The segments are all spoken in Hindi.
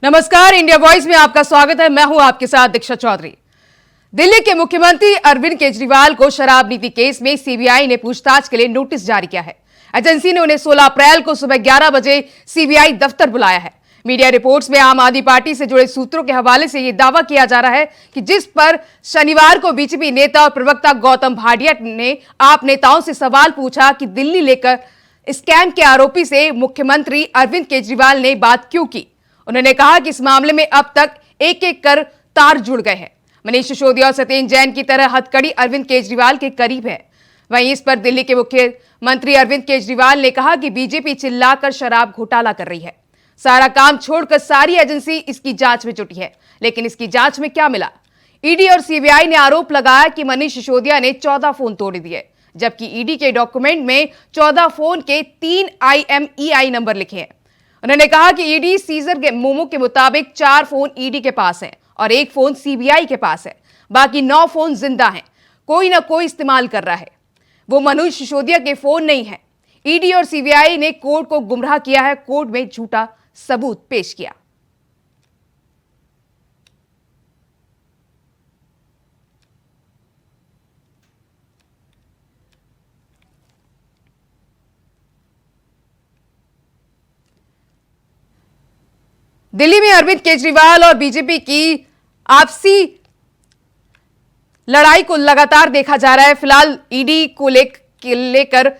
नमस्कार, इंडिया वॉइस में आपका स्वागत है। मैं हूं आपके साथ दीक्षा चौधरी। दिल्ली के मुख्यमंत्री अरविंद केजरीवाल को शराब नीति केस में सीबीआई ने पूछताछ के लिए नोटिस जारी किया है। एजेंसी ने उन्हें 16 अप्रैल को सुबह 11 बजे सीबीआई दफ्तर बुलाया है। मीडिया रिपोर्ट्स में आम आदमी पार्टी से जुड़े सूत्रों के हवाले से यह दावा किया जा रहा है कि जिस पर शनिवार को बीजेपी नेता और प्रवक्ता गौतम भाटिया ने आप नेताओं से सवाल पूछा कि दिल्ली लेकर स्कैम के आरोपी से मुख्यमंत्री अरविंद केजरीवाल ने बात क्यों की। उन्होंने कहा कि इस मामले में अब तक एक एक कर तार जुड़ गए हैं। मनीष सिसोदिया और सत्येंद्र जैन की तरह हथकड़ी अरविंद केजरीवाल के करीब है। वहीं इस पर दिल्ली के मुख्यमंत्री अरविंद केजरीवाल ने कहा कि बीजेपी चिल्लाकर शराब घोटाला कर रही है। सारा काम छोड़कर सारी एजेंसी इसकी जांच में जुटी है, लेकिन इसकी जांच में क्या मिला? ईडी और सीबीआई ने आरोप लगाया कि मनीष सिसोदिया ने 14 फोन तोड़ दिए, जबकि ईडी के डॉक्यूमेंट में 14 फोन के 3 IMEI नंबर लिखे हैं। उन्होंने कहा कि ईडी सीजर के मोमो के मुताबिक 4 फोन ईडी के पास हैं और 1 फोन सीबीआई के पास है। बाकी 9 फोन जिंदा हैं, कोई ना कोई इस्तेमाल कर रहा है। वो मनीष सिसोदिया के फोन नहीं है। ईडी और सीबीआई ने कोर्ट को गुमराह किया है, कोर्ट में झूठा सबूत पेश किया। दिल्ली में अरविंद केजरीवाल और बीजेपी की आपसी लड़ाई को लगातार देखा जा रहा है। फिलहाल ईडी को लेकर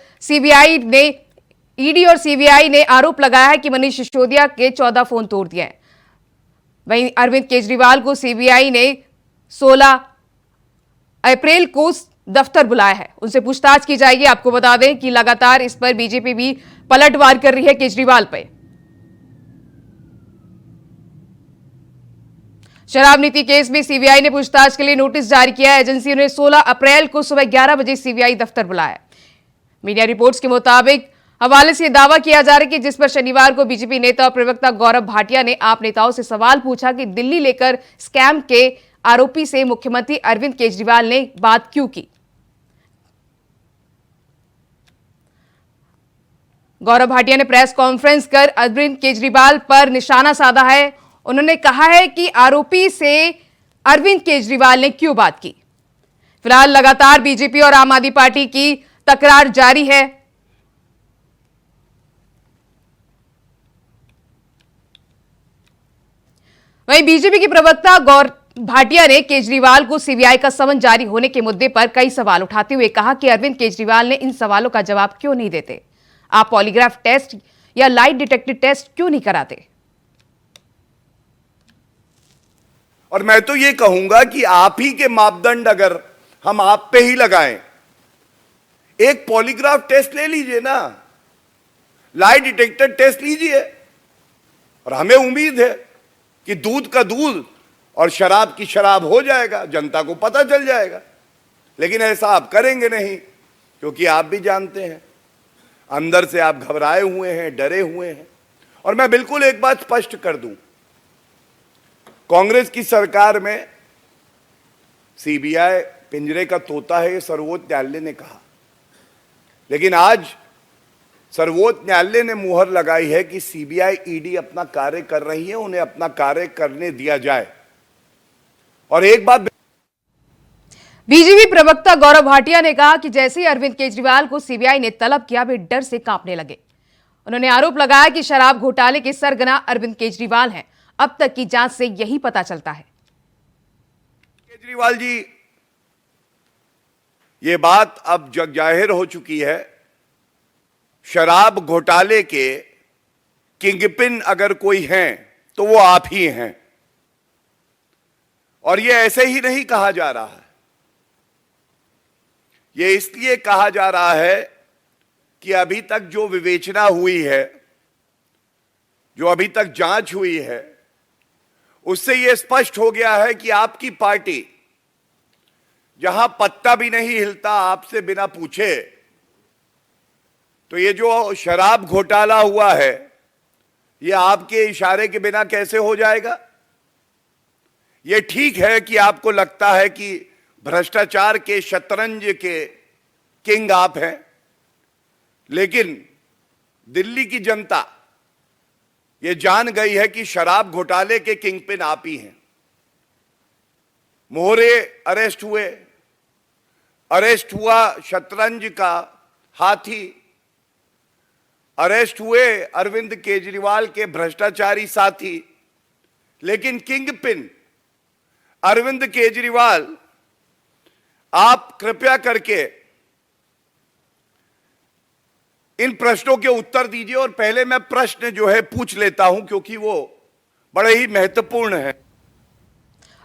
ईडी और सीबीआई ने आरोप लगाया है कि मनीष सिसोदिया के 14 फोन तोड़ दिए हैं। वहीं अरविंद केजरीवाल को सीबीआई ने 16 अप्रैल को दफ्तर बुलाया है, उनसे पूछताछ की जाएगी। आपको बता दें कि लगातार इस पर बीजेपी भी पलटवार कर रही है केजरीवाल पर। शराब नीति केस में सीबीआई ने पूछताछ के लिए नोटिस जारी किया है। एजेंसी ने 16 अप्रैल को सुबह 11 बजे सीबीआई दफ्तर बुलाया। मीडिया रिपोर्ट्स के मुताबिक हवाले से दावा किया जा रहा है कि जिस पर शनिवार को बीजेपी नेता और प्रवक्ता गौरव भाटिया ने आप नेताओं से सवाल पूछा कि दिल्ली लेकर स्कैम के आरोपी से मुख्यमंत्री अरविंद केजरीवाल ने बात क्यों की। गौरव भाटिया ने प्रेस कॉन्फ्रेंस कर अरविंद केजरीवाल पर निशाना साधा है। उन्होंने कहा है कि आरोपी से अरविंद केजरीवाल ने क्यों बात की। फिलहाल लगातार बीजेपी और आम आदमी पार्टी की तकरार जारी है। वहीं बीजेपी के प्रवक्ता गौरव भाटिया ने केजरीवाल को सीबीआई का समन जारी होने के मुद्दे पर कई सवाल उठाते हुए कहा कि अरविंद केजरीवाल ने इन सवालों का जवाब क्यों नहीं देते। आप पॉलीग्राफ टेस्ट या लाइट डिटेक्टर टेस्ट क्यों नहीं कराते। और मैं तो ये कहूंगा कि आप ही के मापदंड अगर हम आप पे ही लगाएं, एक पॉलीग्राफ टेस्ट ले लीजिए ना, लाइट डिटेक्टर टेस्ट लीजिए, और हमें उम्मीद है कि दूध का दूध और शराब की शराब हो जाएगा, जनता को पता चल जाएगा। लेकिन ऐसा आप करेंगे नहीं, क्योंकि आप भी जानते हैं अंदर से आप घबराए हुए हैं, डरे हुए हैं। और मैं बिल्कुल एक बात स्पष्ट कर दूं, कांग्रेस की सरकार में सीबीआई पिंजरे का तोता है, सर्वोच्च न्यायालय ने कहा। लेकिन आज सर्वोच्च न्यायालय ने मुहर लगाई है कि सीबीआई ईडी अपना कार्य कर रही है, उन्हें अपना कार्य करने दिया जाए। और एक बात, बीजेपी प्रवक्ता गौरव भाटिया ने कहा कि जैसे ही अरविंद केजरीवाल को सीबीआई ने तलब किया, वे डर से कांपने लगे। उन्होंने आरोप लगाया कि शराब घोटाले के सरगना अरविंद केजरीवाल हैं। अब तक की जांच से यही पता चलता है। केजरीवाल जी, ये बात अब जग जाहिर हो चुकी है, शराब घोटाले के किंगपिन अगर कोई हैं तो वो आप ही हैं। और ये ऐसे ही नहीं कहा जा रहा है, ये इसलिए कहा जा रहा है कि अभी तक जो विवेचना हुई है, जो अभी तक जांच हुई है, उससे यह स्पष्ट हो गया है कि आपकी पार्टी जहां पत्ता भी नहीं हिलता आपसे बिना पूछे, तो ये जो शराब घोटाला हुआ है, ये आपके इशारे के बिना कैसे हो जाएगा। ये ठीक है कि आपको लगता है कि भ्रष्टाचार के शतरंज के किंग आप हैं, लेकिन दिल्ली की जनता ये जान गई है कि शराब घोटाले के किंगपिन आप ही हैं। मोहरे अरेस्ट हुए, अरेस्ट हुआ शतरंज का हाथी, अरेस्ट हुए अरविंद केजरीवाल के भ्रष्टाचारी साथी, लेकिन किंगपिन अरविंद केजरीवाल, आप कृपया करके इन प्रश्नों के उत्तर दीजिए। और पहले मैं प्रश्न जो है पूछ लेता हूं क्योंकि वो बड़े ही महत्वपूर्ण है।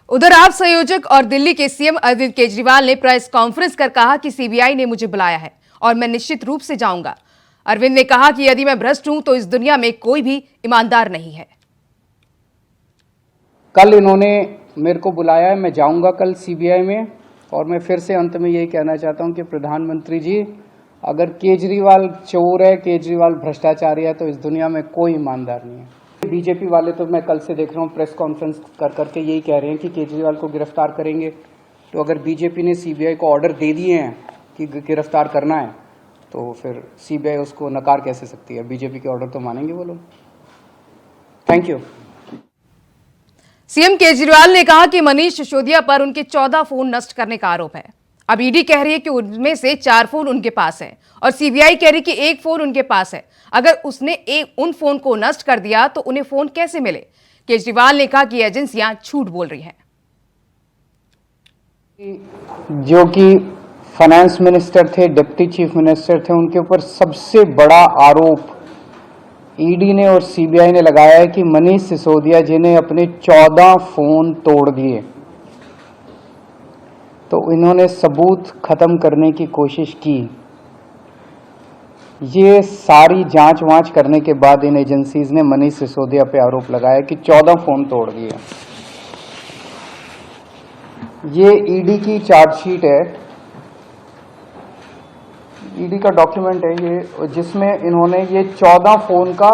उधर आप संयोजक और दिल्ली के सीएम अरविंद केजरीवाल ने प्रेस कॉन्फ्रेंस कर कहा कि सीबीआई ने मुझे बुलाया है और मैं निश्चित रूप से जाऊंगा। अरविंद ने कहा कि यदि मैं भ्रष्ट हूं तो इस दुनिया में कोई भी ईमानदार नहीं है। कल इन्होंने मेरे को बुलाया है, मैं जाऊंगा कल सीबीआई में। और मैं फिर से अंत में यही कहना चाहता हूं कि प्रधानमंत्री जी, अगर केजरीवाल चोर है, केजरीवाल भ्रष्टाचारी है, तो इस दुनिया में कोई ईमानदार नहीं है। बीजेपी वाले तो मैं कल से देख रहा हूँ प्रेस कॉन्फ्रेंस कर करके यही कह रहे हैं कि केजरीवाल को गिरफ्तार करेंगे। तो अगर बीजेपी ने सीबीआई को ऑर्डर दे दिए हैं कि गिरफ्तार करना है, तो फिर सीबीआई उसको नकार कैसे सकती है? बीजेपी के ऑर्डर तो मानेंगे वो लोग। Thank you. सीएम केजरीवाल ने कहा कि मनीष सिसोदिया पर उनके 14 फोन नष्ट करने का आरोप है। अब ईडी कह रही है कि उनमें से 4 फोन उनके पास है और सीबीआई कह रही है कि 1 फोन उनके पास है। अगर उसने उन फोन को नष्ट कर दिया तो उन्हें फोन कैसे मिले? केजरीवाल ने कहा कि एजेंसियां झूठ बोल रही हैं। जो कि फाइनेंस मिनिस्टर थे, डिप्टी चीफ मिनिस्टर थे, उनके ऊपर सबसे बड़ा आरोप ईडी ने और सीबीआई ने लगाया है कि मनीष सिसोदिया जी ने अपने 14 फोन तोड़ दिए। तो इन्होंने सबूत खत्म करने की कोशिश की। ये सारी जांच वांच करने के बाद इन एजेंसीज ने मनीष सिसोदिया पे आरोप लगाया कि 14 फोन तोड़ दिए। ये ईडी की चार्जशीट है, ईडी का डॉक्यूमेंट है ये, जिसमें इन्होंने ये 14 फोन का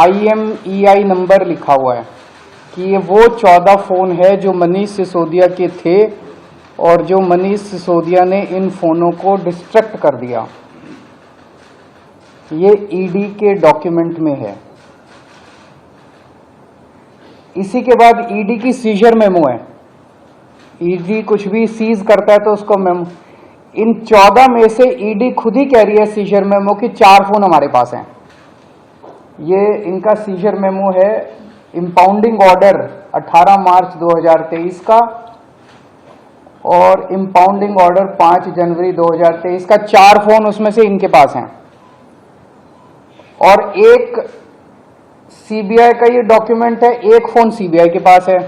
IMEI नंबर लिखा हुआ है कि ये वो 14 फोन है जो मनीष सिसोदिया के थे और जो मनीष सिसोदिया ने इन फोनों को डिस्ट्रक्ट कर दिया। ये ईडी के डॉक्यूमेंट में है। इसी के बाद ईडी की सीजर मेमो है। ईडी कुछ भी सीज करता है तो उसको मेमो, इन 14 में से ईडी खुद ही कह रही है सीजर मेमो कि 4 फोन हमारे पास हैं। ये इनका सीजर मेमो है, इंपाउंडिंग ऑर्डर 18 मार्च 2023 का और इंपाउंडिंग ऑर्डर 5 जनवरी 2023 का। 4 फोन उसमें से इनके पास हैं और एक सीबीआई का ये डॉक्यूमेंट है, 1 फोन सीबीआई के पास है।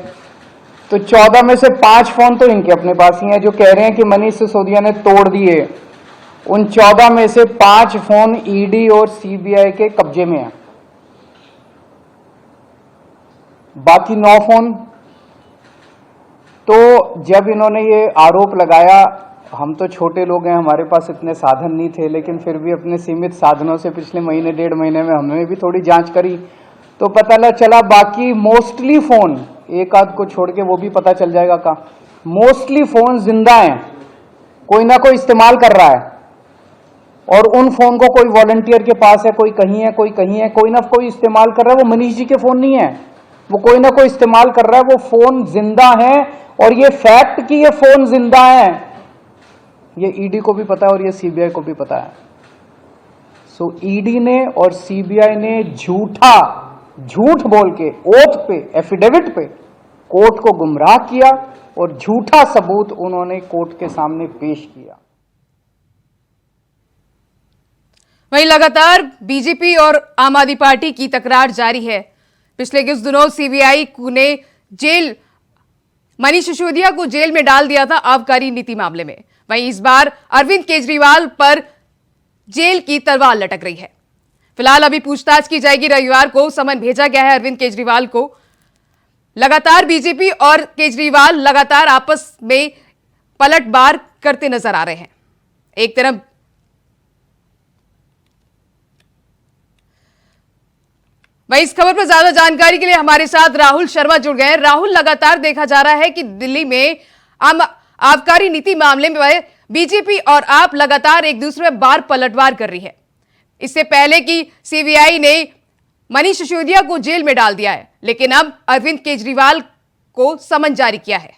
तो 14 में से 5 फोन तो इनके अपने पास ही हैं जो कह रहे हैं कि मनीष सिसोदिया ने तोड़ दिए। उन 14 में से 5 फोन ईडी और सीबीआई के कब्जे में हैं, बाकी 9 फोन। तो जब इन्होंने ये आरोप लगाया, हम तो छोटे लोग हैं, हमारे पास इतने साधन नहीं थे, लेकिन फिर भी अपने सीमित साधनों से पिछले महीने 1.5 महीने में हमने भी थोड़ी जांच करी तो पता चला बाकी मोस्टली फोन, एक आध को छोड़ के वो भी पता चल जाएगा का, मोस्टली फोन जिंदा हैं, कोई ना कोई इस्तेमाल कर रहा है। और उन फोन को कोई वॉलंटियर के पास है, कोई कहीं है, कोई कहीं है, कोई ना कोई इस्तेमाल कर रहा है। वो मनीष जी के फोन नहीं है, वो कोई ना कोई इस्तेमाल कर रहा है। वो फोन जिंदा है और ये फैक्ट कि ये फोन जिंदा है ये ईडी को भी पता है और ये सीबीआई को भी पता है। सो ईडी ने और सीबीआई ने झूठ बोल के ओथ पे, एफिडेविट पे कोर्ट को गुमराह किया और झूठा सबूत उन्होंने कोर्ट के सामने पेश किया। वहीं लगातार बीजेपी और आम आदमी पार्टी की तकरार जारी है। पिछले कुछ दिनों सीबीआई ने मनीष सिसोदिया को जेल में डाल दिया था आबकारी नीति मामले में। वहीं इस बार अरविंद केजरीवाल पर जेल की तलवार लटक रही है। फिलहाल अभी पूछताछ की जाएगी। रविवार को समन भेजा गया है अरविंद केजरीवाल को। लगातार बीजेपी और केजरीवाल लगातार आपस में पलटवार करते नजर आ रहे हैं। एक तरफ वहीं इस खबर पर ज्यादा जानकारी के लिए हमारे साथ राहुल शर्मा जुड़ गए हैं। राहुल, लगातार देखा जा रहा है कि दिल्ली में आबकारी नीति मामले में बीजेपी और आप लगातार एक दूसरे में बार पलटवार कर रही है। इससे पहले कि सीबीआई ने मनीष सिसोदिया को जेल में डाल दिया है, लेकिन अब अरविंद केजरीवाल को समन जारी किया है।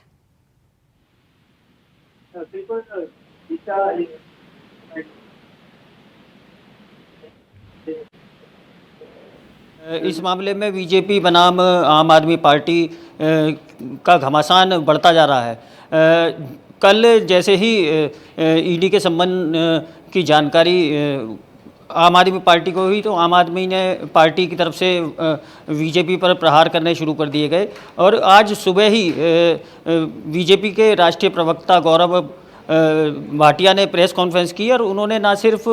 इस मामले में बीजेपी बनाम आम आदमी पार्टी का घमासान बढ़ता जा रहा है। कल जैसे ही ईडी के संबंध की जानकारी आम आदमी पार्टी को हुई तो आम आदमी ने पार्टी की तरफ से बीजेपी पर प्रहार करने शुरू कर दिए गए और आज सुबह ही बीजेपी के राष्ट्रीय प्रवक्ता गौरव भाटिया ने प्रेस कॉन्फ्रेंस की और उन्होंने ना सिर्फ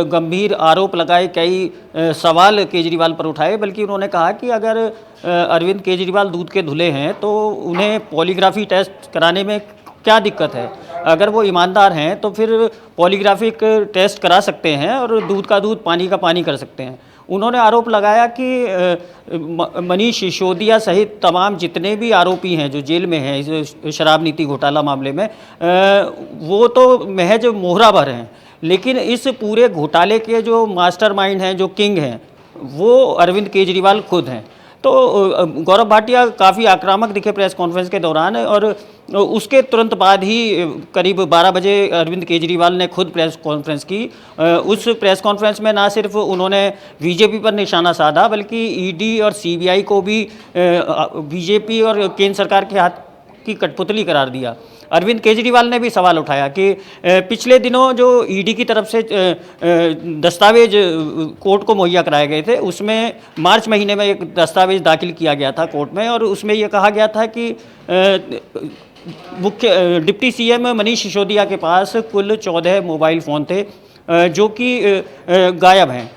गंभीर आरोप लगाए, कई सवाल केजरीवाल पर उठाए, बल्कि उन्होंने कहा कि अगर अरविंद केजरीवाल दूध के धुले हैं तो उन्हें पॉलीग्राफी टेस्ट कराने में क्या दिक्कत है। अगर वो ईमानदार हैं तो फिर पॉलीग्राफिक टेस्ट करा सकते हैं और दूध का दूध पानी का पानी कर सकते हैं। उन्होंने आरोप लगाया कि मनीष सिसोदिया सहित तमाम जितने भी आरोपी हैं जो जेल में हैं इस शराब नीति घोटाला मामले में, वो तो महज मोहरा भर हैं, लेकिन इस पूरे घोटाले के जो मास्टरमाइंड हैं, जो किंग हैं, वो अरविंद केजरीवाल खुद हैं। तो गौरव भाटिया काफ़ी आक्रामक दिखे प्रेस कॉन्फ्रेंस के दौरान और उसके तुरंत बाद ही करीब 12 बजे अरविंद केजरीवाल ने खुद प्रेस कॉन्फ्रेंस की। उस प्रेस कॉन्फ्रेंस में ना सिर्फ उन्होंने बीजेपी पर निशाना साधा बल्कि ईडी और सीबीआई को भी बीजेपी और केंद्र सरकार के हाथ की कठपुतली करार दिया। अरविंद केजरीवाल ने भी सवाल उठाया कि पिछले दिनों जो ईडी की तरफ से दस्तावेज कोर्ट को मुहैया कराए गए थे, उसमें मार्च महीने में एक दस्तावेज दाखिल किया गया था कोर्ट में और उसमें ये कहा गया था कि मुख्य डिप्टी सीएम मनीष सिसोदिया के पास कुल 14 मोबाइल फ़ोन थे जो कि गायब हैं।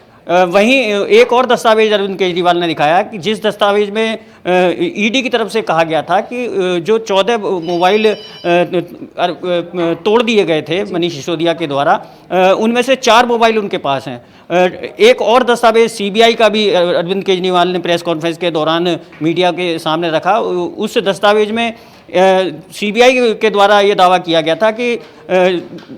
वहीं एक और दस्तावेज अरविंद केजरीवाल ने दिखाया कि जिस दस्तावेज में ईडी की तरफ से कहा गया था कि जो 14 मोबाइल तोड़ दिए गए थे मनीष सिसोदिया के द्वारा, उनमें से 4 मोबाइल उनके पास हैं। एक और दस्तावेज सीबीआई का भी अरविंद केजरीवाल ने प्रेस कॉन्फ्रेंस के दौरान मीडिया के सामने रखा। उस दस्तावेज में सीबीआई के द्वारा ये दावा किया गया था कि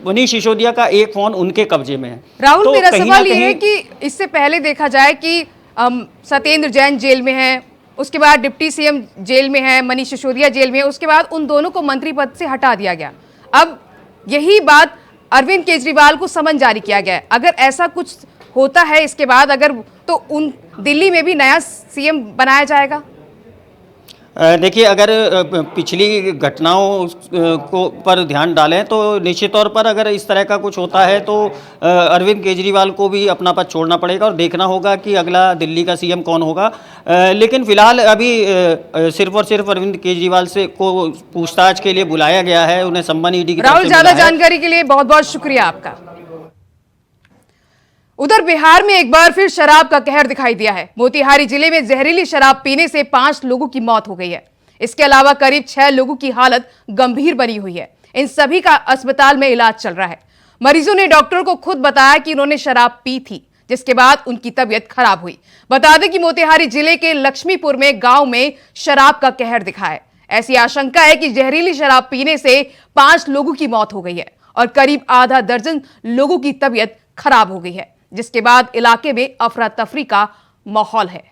मनीष सिसोदिया का एक फ़ोन उनके कब्जे में है। राहुल, तो मेरा सवाल ये है कि इससे पहले देखा जाए कि सत्येंद्र जैन जेल में है, उसके बाद डिप्टी सीएम जेल में है, मनीष सिसोदिया जेल में है, उसके बाद उन दोनों को मंत्री पद से हटा दिया गया। अब यही बात अरविंद केजरीवाल को समन जारी किया गया है। अगर ऐसा कुछ होता है इसके बाद तो उन दिल्ली में भी नया सीएम बनाया जाएगा। देखिए, अगर पिछली घटनाओं को पर ध्यान डालें तो निश्चित तौर पर अगर इस तरह का कुछ होता है तो अरविंद केजरीवाल को भी अपना पद छोड़ना पड़ेगा और देखना होगा कि अगला दिल्ली का सीएम कौन होगा। लेकिन फिलहाल अभी सिर्फ और सिर्फ अरविंद केजरीवाल से को पूछताछ के लिए बुलाया गया है, उन्हें सम्मान ईडी की तरफ से राहुल, ज्यादा जानकारी के लिए बहुत बहुत शुक्रिया आपका। उधर बिहार में एक बार फिर शराब का कहर दिखाई दिया है। मोतिहारी जिले में जहरीली शराब पीने से 5 लोगों की मौत हो गई है। इसके अलावा करीब 6 लोगों की हालत गंभीर बनी हुई है। इन सभी का अस्पताल में इलाज चल रहा है। मरीजों ने डॉक्टर को खुद बताया कि उन्होंने शराब पी थी, जिसके बाद उनकी तबीयत खराब हुई। बता दें कि मोतिहारी जिले के लक्ष्मीपुर में गांव में शराब का कहर दिखा है। ऐसी आशंका है कि जहरीली शराब पीने से 5 लोगों की मौत हो गई है और करीब आधा दर्जन लोगों की तबीयत खराब हो गई है, जिसके बाद इलाके में अफरा तफरी का माहौल है।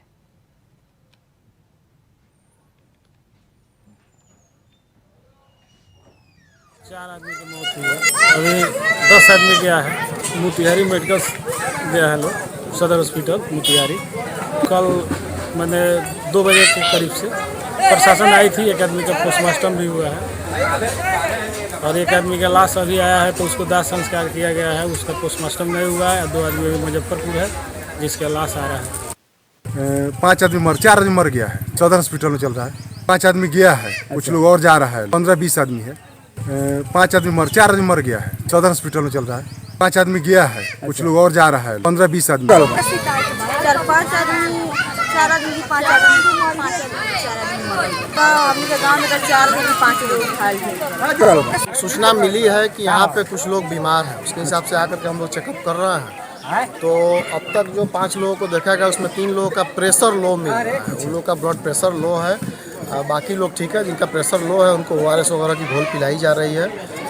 4 आदमी की मौत हुई है। अभी 10 आदमी गया है। मोतिहारी मेडिकल गया है लोग, सदर हॉस्पिटल मोतिहारी। कल मैंने 2 बजे के करीब से प्रशासन आई थी। एक आदमी का पोस्टमार्टम भी हुआ है और एक आदमी का लाश अभी आया है तो उसको दाह संस्कार किया गया है। उसका पोस्टमार्टम नहीं हुआ है। 2 आदमी अभी मुजफ्फरपुर है जिसका लाश आ रहा है। 5 आदमी 4 आदमी मर गया है, सदर हॉस्पिटल में चल रहा है। 5 आदमी गया है, कुछ लोग और जा रहा है। 15-20 आदमी है। 5 आदमी 4 आदमी मर गया है, सदर हॉस्पिटल में चल रहा है। 5 आदमी गया है, कुछ लोग और जा रहा है। 15-20 आदमी 4-5 आदमी 4 आदमी 5 आदमी हमने के गाँव में 4 आदमी 5 लोग घायल थे। सूचना मिली है कि यहाँ पे कुछ लोग बीमार हैं, उसके हिसाब से आकर के हम लोग चेकअप कर रहे हैं। तो अब तक जो 5 लोगों को देखा गया उसमें 3 लोगों का प्रेशर लो मिल रहा है। उन लोगों का ब्लड प्रेशर लो है। बाकी लोग ठीक है। जिनका प्रेशर लो है उनको ORS वगैरह की घोल पिलाई जा रही है।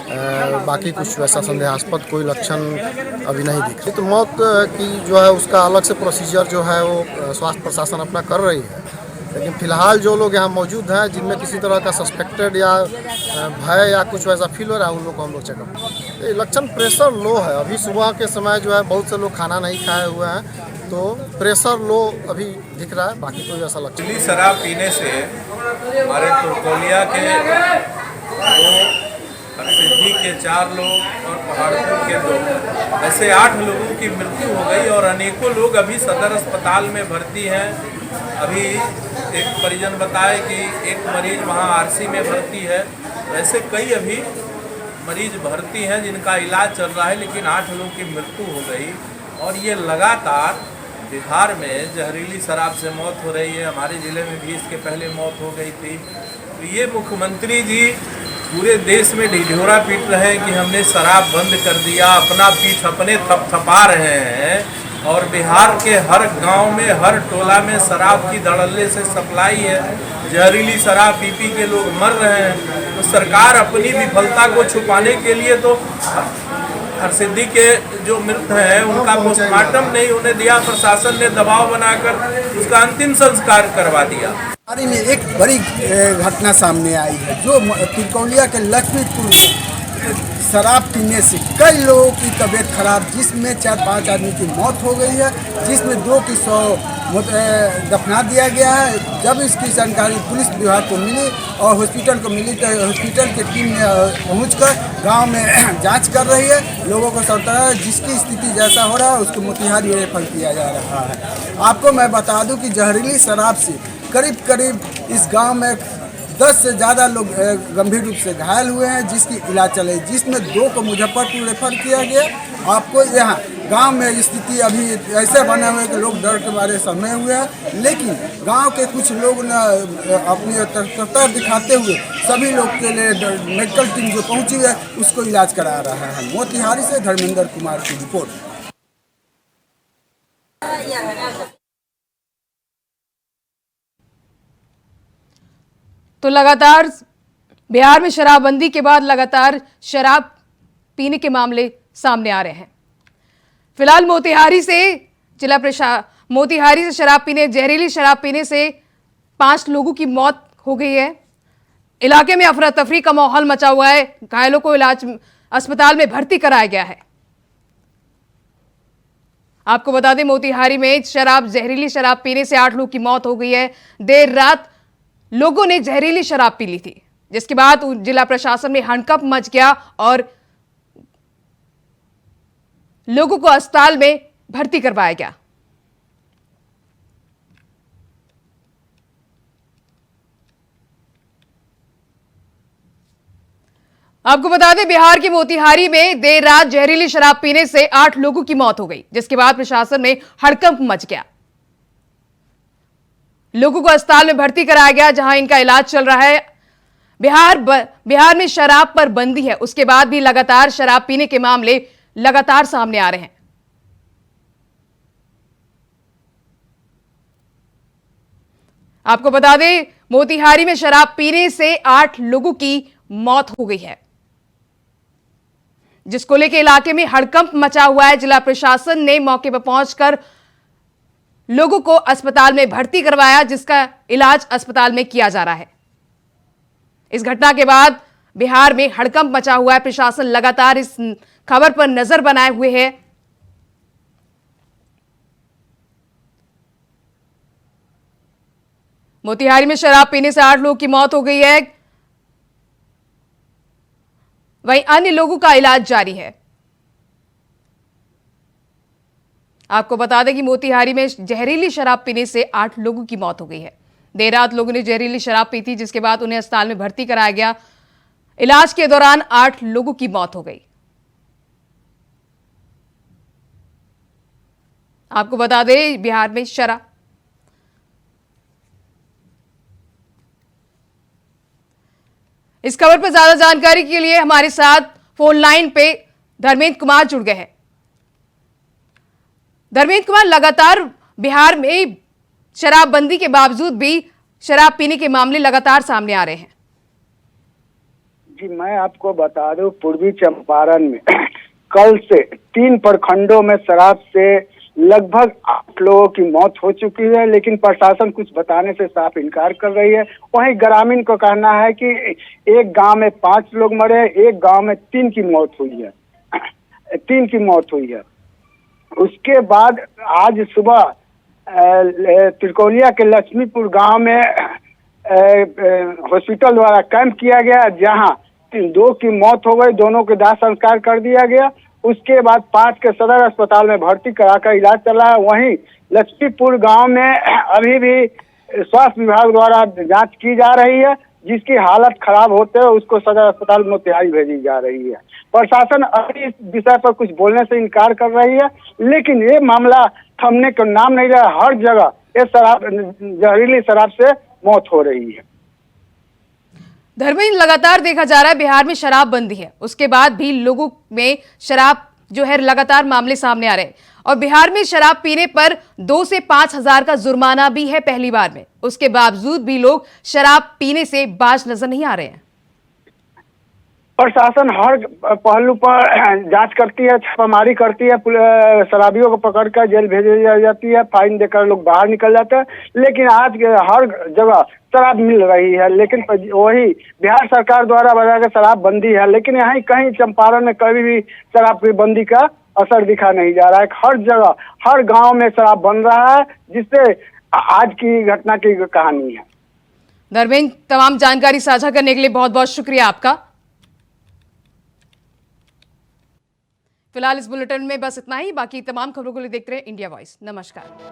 बाकी कुछ वैसा संदेहास्पद कोई लक्षण अभी नहीं दिख रही। तो मौत की जो है उसका अलग से प्रोसीजर जो है वो स्वास्थ्य प्रशासन अपना कर रही है, लेकिन फिलहाल जो लोग यहाँ मौजूद हैं जिनमें किसी तरह का सस्पेक्टेड या भय या कुछ वैसा फील हो रहा है उन लोग को हम लोग चेकअप। लक्षण प्रेशर लो है, अभी सुबह के समय जो है बहुत से लोग खाना नहीं खाए हुए हैं, तो प्रेशर लो अभी दिख रहा है, बाकी कोई ऐसा लक्षण नहीं। शराब पीने से हमारे तुर्कोलिया के 2, सिद्धि के 4 लोग और पहाड़पुर के 2, ऐसे 8 लोगों की मृत्यु हो गई और अनेकों लोग अभी सदर अस्पताल में भर्ती हैं। अभी एक परिजन बताए कि एक मरीज वहाँ आरसी में भर्ती है। ऐसे कई अभी मरीज भर्ती हैं जिनका इलाज चल रहा है, लेकिन 8 लोगों की मृत्यु हो गई। और ये लगातार बिहार में जहरीली शराब से मौत हो रही है। हमारे ज़िले में भी इसके पहले मौत हो गई थी। तो ये मुख्यमंत्री जी पूरे देश में ढिढोरा पीट रहे हैं कि हमने शराब बंद कर दिया, अपना पीठ अपने थपथपा रहे हैं। और बिहार के हर गांव में, हर टोला में शराब की धड़ल्ले से सप्लाई है। जहरीली शराब पी पी के लोग मर रहे हैं। तो सरकार अपनी विफलता को छुपाने के लिए तो हरसिद्धि के जो मृत हैं उनका पोस्टमार्टम नहीं होने दिया, प्रशासन ने दबाव बनाकर उसका अंतिम संस्कार करवा दिया। हाल ही में एक बड़ी घटना सामने आई है, जो तिरकौलिया के लक्ष्मीपुर शराब पीने से कई लोगों की तबीयत खराब, जिसमें 4-5 आदमी की मौत हो गई है, जिसमें 2 की 100 दफना दिया गया है। जब इसकी जानकारी पुलिस विभाग को मिली और हॉस्पिटल को मिली तो हॉस्पिटल की टीम ने पहुंचकर गांव में जांच कर रही है। लोगों को सरकार जिसकी स्थिति जैसा हो रहा है उसको मोतिहारी रेफर किया जा रहा है। आपको मैं बता दूं कि जहरीली शराब से करीब इस गांव में 10 से ज़्यादा लोग गंभीर रूप से घायल हुए हैं, जिसकी इलाज चले, जिसमें 2 को मुजफ्फरपुर रेफर किया गया। आपको यहाँ गांव में स्थिति अभी ऐसे बने हुए कि लोग डर के मारे समय हुए हैं, लेकिन गांव के कुछ लोग न अपनी तत्परता दिखाते हुए सभी लोग के लिए मेडिकल टीम जो पहुंची है उसको इलाज करा रहा है। मोतिहारी से धर्मेंद्र कुमार की रिपोर्ट। तो लगातार बिहार में शराबबंदी के बाद लगातार शराब पीने के मामले सामने आ रहे हैं। फिलहाल मोतिहारी से जहरीली शराब पीने से 5 लोगों की मौत हो गई है। इलाके में अफरा तफरी का माहौल मचा हुआ है। घायलों को अस्पताल में भर्ती कराया गया है। आपको बता दें, मोतिहारी में जहरीली शराब पीने से 8 लोगों की मौत हो गई है। देर रात लोगों ने जहरीली शराब पी ली थी, जिसके बाद जिला प्रशासन में हड़कंप मच गया और लोगों को अस्पताल में भर्ती करवाया गया। आपको बता दें, बिहार के मोतिहारी में देर रात जहरीली शराब पीने से 8 लोगों की मौत हो गई, जिसके बाद प्रशासन में हड़कंप मच गया। लोगों को अस्पताल में भर्ती कराया गया, जहां इनका इलाज चल रहा है। बिहार में शराब पर बंदी है, उसके बाद भी लगातार शराब पीने के मामले लगातार सामने आ रहे हैं। आपको बता दें, मोतिहारी में शराब पीने से 8 लोगों की मौत हो गई है, जिसको लेकर इलाके में हड़कंप मचा हुआ है। जिला प्रशासन ने मौके पर पहुंचकर लोगों को अस्पताल में भर्ती करवाया, जिसका इलाज अस्पताल में किया जा रहा है। इस घटना के बाद बिहार में हड़कंप मचा हुआ है। प्रशासन लगातार इस खबर पर नजर बनाए हुए है। मोतिहारी में शराब पीने से 8 लोगों की मौत हो गई है, वहीं अन्य लोगों का इलाज जारी है। आपको बता दें कि मोतिहारी में जहरीली शराब पीने से 8 लोगों की मौत हो गई है। देर रात लोगों ने जहरीली शराब पी थी, जिसके बाद उन्हें अस्पताल में भर्ती कराया गया। इलाज के दौरान 8 लोगों की मौत हो गई। आपको बता दें, बिहार में शराब इस खबर पर ज्यादा जानकारी के लिए हमारे साथ फोन लाइन पे धर्मेंद्र कुमार जुड़ गए हैं। धर्मेंद्र कुमार, लगातार बिहार में शराबबंदी के बावजूद भी शराब पीने के मामले लगातार सामने आ रहे हैं। जी मैं आपको बता दूं, पूर्वी चंपारण में कल से 3 प्रखंडों में शराब से लगभग 8 लोगों की मौत हो चुकी है, लेकिन प्रशासन कुछ बताने से साफ इनकार कर रही है। वहीं ग्रामीण को कहना है कि एक गांव में 5 लोग मरे, एक गांव में 3 की मौत हुई है, 3 की मौत हुई है। उसके बाद आज सुबह तिरकोलिया के लक्ष्मीपुर गांव में हॉस्पिटल द्वारा कैंप किया गया, जहां 2 की मौत हो गई, दोनों के दाह संस्कार कर दिया गया। उसके बाद 5 के सदर अस्पताल में भर्ती कराकर इलाज चल रहा है। वहीं लक्ष्मीपुर गांव में अभी भी स्वास्थ्य विभाग द्वारा जांच की जा रही है, जिसकी हालत खराब होते हुए उसको सदर अस्पताल मोतिहारी भेजी जा रही है। प्रशासन अभी इस विषय पर कुछ बोलने से इनकार कर रही है, लेकिन ये मामला थमने का नाम नहीं ले रहा। हर जगह ये जहरीली शराब से मौत हो रही है। धर्मेंद्र, लगातार देखा जा रहा है बिहार में शराबबंदी है, उसके बाद भी लोगों में शराब जो है लगातार मामले सामने आ रहे हैं और बिहार में शराब पीने पर 2 से 5 हजार का जुर्माना भी है पहली बार में। उसके बावजूद भी लोग शराब पीने से बाज नजर नहीं आ रहे हैं। प्रशासन हर पहलू पर जांच करती है, छापामारी करती है, शराबियों को पकड़कर जेल भेज जाती है, फाइन देकर लोग बाहर निकल जाते हैं। लेकिन आज हर जगह शराब मिल रही है, लेकिन वही बिहार सरकार द्वारा बता के शराब बंदी है, लेकिन यहाँ कहीं चंपारण में कभी भी शराब की बंदी का असर दिखा नहीं जा रहा है। हर जगह हर गांव में शराब बन रहा है, जिससे आज की घटना की कहानी है। धर्मेंद्र, तमाम जानकारी साझा करने के लिए बहुत बहुत शुक्रिया आपका। फिलहाल इस बुलेटिन में बस इतना ही। बाकी तमाम खबरों को लिए देखते रहे इंडिया वॉइस। नमस्कार।